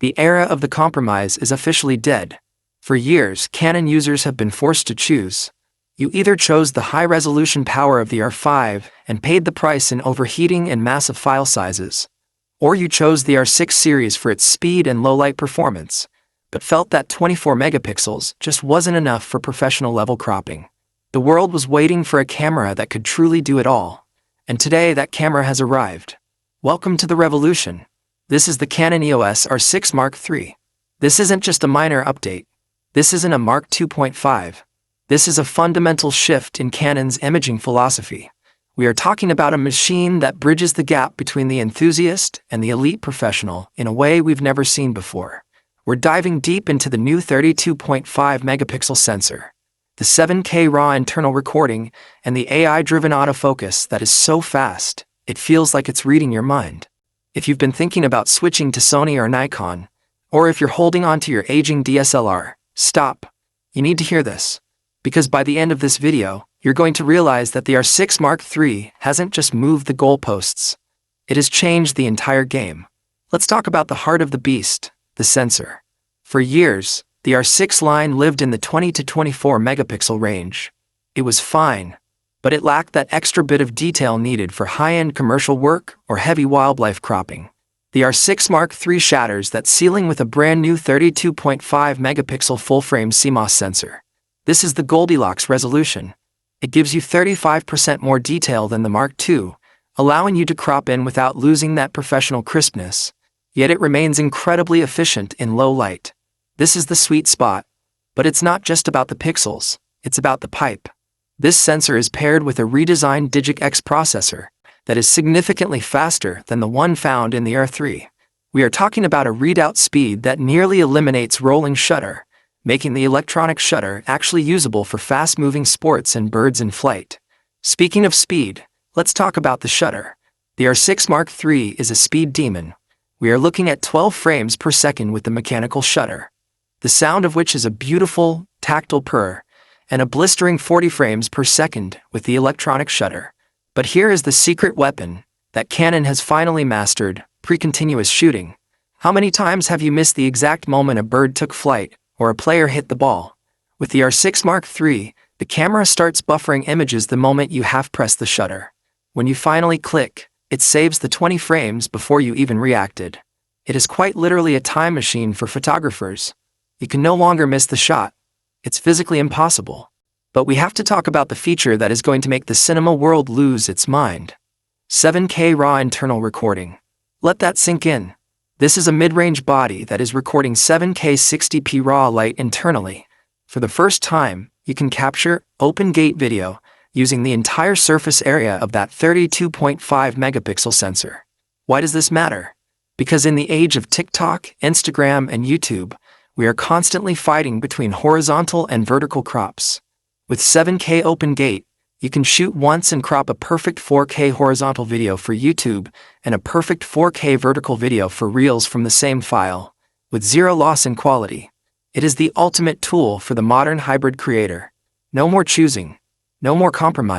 The era of the compromise is officially dead. For years, Canon users have been forced to choose. You either chose the high-resolution power of the R5 and paid the price in overheating and massive file sizes, or you chose the R6 series for its speed and low-light performance, but felt that 24 megapixels just wasn't enough for professional-level cropping. The world was waiting for a camera that could truly do it all, and today that camera has arrived. Welcome to the revolution. This is the Canon EOS R6 Mark III. This isn't just a minor update. This isn't a Mark 2.5. This is a fundamental shift in Canon's imaging philosophy. We are talking about a machine that bridges the gap between the enthusiast and the elite professional in a way we've never seen before. We're diving deep into the new 32.5 megapixel sensor, the 7K RAW internal recording, and the AI-driven autofocus that is so fast, it feels like it's reading your mind. If you've been thinking about switching to Sony or Nikon, or if you're holding on to your aging DSLR, stop. You need to hear this. Because by the end of this video, you're going to realize that the R6 Mark III hasn't just moved the goalposts. It has changed the entire game. Let's talk about the heart of the beast, the sensor. For years, the R6 line lived in the 20 to 24 megapixel range. It was fine, but it lacked that extra bit of detail needed for high-end commercial work or heavy wildlife cropping. The R6 Mark III shatters that ceiling with a brand new 32.5 megapixel full-frame CMOS sensor. This is the Goldilocks resolution. It gives you 35% more detail than the Mark II, allowing you to crop in without losing that professional crispness, yet it remains incredibly efficient in low light. This is the sweet spot. But it's not just about the pixels, it's about the pipe. This sensor is paired with a redesigned DIGIC X processor that is significantly faster than the one found in the R3. We are talking about a readout speed that nearly eliminates rolling shutter, making the electronic shutter actually usable for fast-moving sports and birds in flight. Speaking of speed, let's talk about the shutter. The R6 Mark III is a speed demon. We are looking at 12 frames per second with the mechanical shutter, the sound of which is a beautiful, tactile purr, and a blistering 40 frames per second with the electronic shutter. But here is the secret weapon that Canon has finally mastered: pre-continuous shooting. How many times have you missed the exact moment a bird took flight or a player hit the ball? With the R6 Mark III, the camera starts buffering images the moment you half-press the shutter. When you finally click, it saves the 20 frames before you even reacted. It is quite literally a time machine for photographers. You can no longer miss the shot. It's physically impossible. But we have to talk about the feature that is going to make the cinema world lose its mind. 7K RAW internal recording. Let that sink in. This is a mid-range body that is recording 7K 60p RAW light internally. For the first time, you can capture open gate video using the entire surface area of that 32.5 megapixel sensor. Why does this matter? Because in the age of TikTok, Instagram, and YouTube, we are constantly fighting between horizontal and vertical crops. With 7K open gate, you can shoot once and crop a perfect 4K horizontal video for YouTube and a perfect 4K vertical video for Reels from the same file, with zero loss in quality. It is the ultimate tool for the modern hybrid creator. No more choosing. No more compromise.